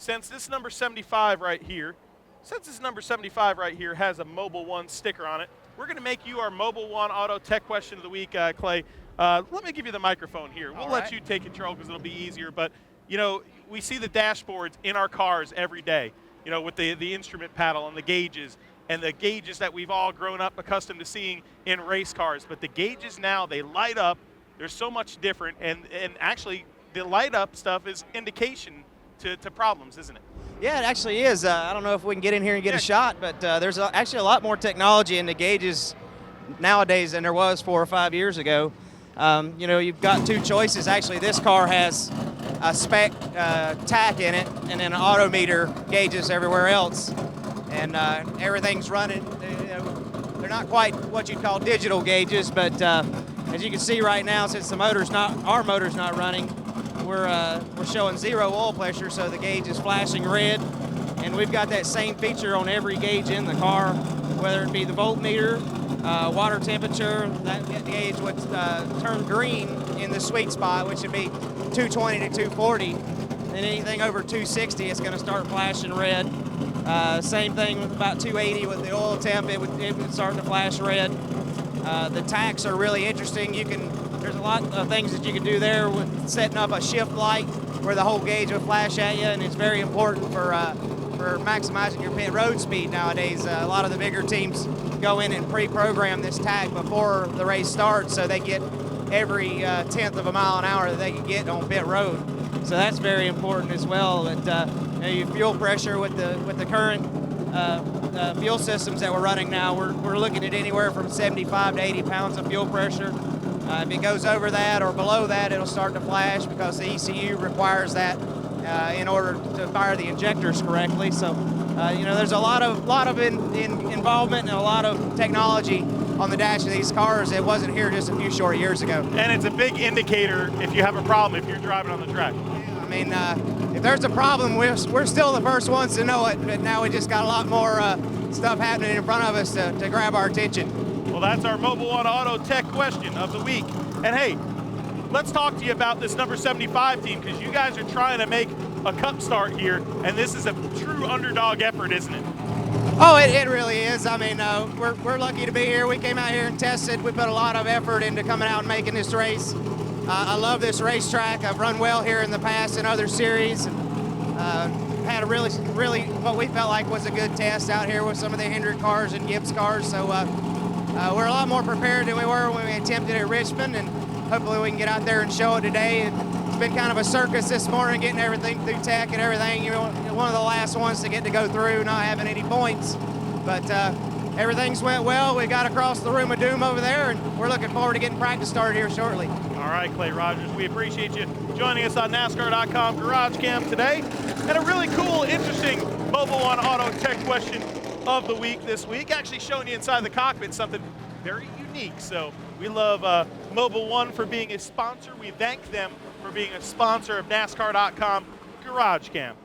since this number 75 right here, has a Mobil 1 sticker on it, we're going to make you our Mobil 1 Auto Tech Question of the Week, Clay. Let me give you the microphone here. We'll let you take control because it'll be easier. But, you know, we see the dashboards in our cars every day, you know, with the instrument panel and the gauges that we've all grown up accustomed to seeing in race cars. But the gauges now, they light up. They're so much different. And actually, the light up stuff is indication to problems, isn't it? Yeah, it actually is. I don't know if we can get in here and get a shot, but there's actually a lot more technology in the gauges nowadays than there was 4 or 5 years ago. You know, you've got two choices. Actually, this car has a spec tack in it and then an odometer gauges everywhere else. And everything's running. They're not quite what you'd call digital gauges, but as you can see right now, since our motor's not running, we're showing 0 oil pressure, so the gauge is flashing red. And we've got that same feature on every gauge in the car, whether it be the voltmeter, water temperature. That gauge would turn green in the sweet spot, which would be 220 to 240. And anything over 260, it's going to start flashing red. Same thing with about 280 with the oil temp, it would start to flash red. The tacks are really interesting. There's a lot of things that you can do there with setting up a shift light where the whole gauge will flash at you, and it's very important for maximizing your pit road speed nowadays. A lot of the bigger teams go in and pre-program this tag before the race starts, so they get every tenth of a mile an hour that they can get on pit road. So that's very important as well. But you know, your fuel pressure with the current fuel systems that we're running now, we're looking at anywhere from 75 to 80 pounds of fuel pressure. If it goes over that or below that, it'll start to flash because the ECU requires that in order to fire the injectors correctly. So, you know, there's a lot of involvement and a lot of technology on the dash of these cars that wasn't here just a few short years ago. And it's a big indicator if you have a problem if you're driving on the track. I mean, if there's a problem, we're still the first ones to know it, but now we just got a lot more stuff happening in front of us to grab our attention. Well, that's our Mobil 1 Auto Tech Question of the Week. And hey, let's talk to you about this number 75 team, because you guys are trying to make a cup start here, and this is a true underdog effort, isn't it? Oh, it really is. I mean, we're lucky to be here. We came out here and tested. We put a lot of effort into coming out and making this race. I love this racetrack. I've run well here in the past in other series. Had a really what we felt like was a good test out here with some of the Hendrick cars and Gibbs cars. So we're a lot more prepared than we were when we attempted at Richmond, and hopefully we can get out there and show it today. It's been kind of a circus this morning, getting everything through tech and everything. You know, one of the last ones to get to go through, not having any points. But everything's went well. We got across the room of doom over there, and we're looking forward to getting practice started here shortly. All right, Clay Rogers, we appreciate you joining us on NASCAR.com Garage Cam today. And a really cool, interesting Mobil 1 Auto Tech Question of the Week this week. Actually showing you inside the cockpit something very unique. So we love Mobil 1 for being a sponsor. We thank them for being a sponsor of NASCAR.com Garage Cam.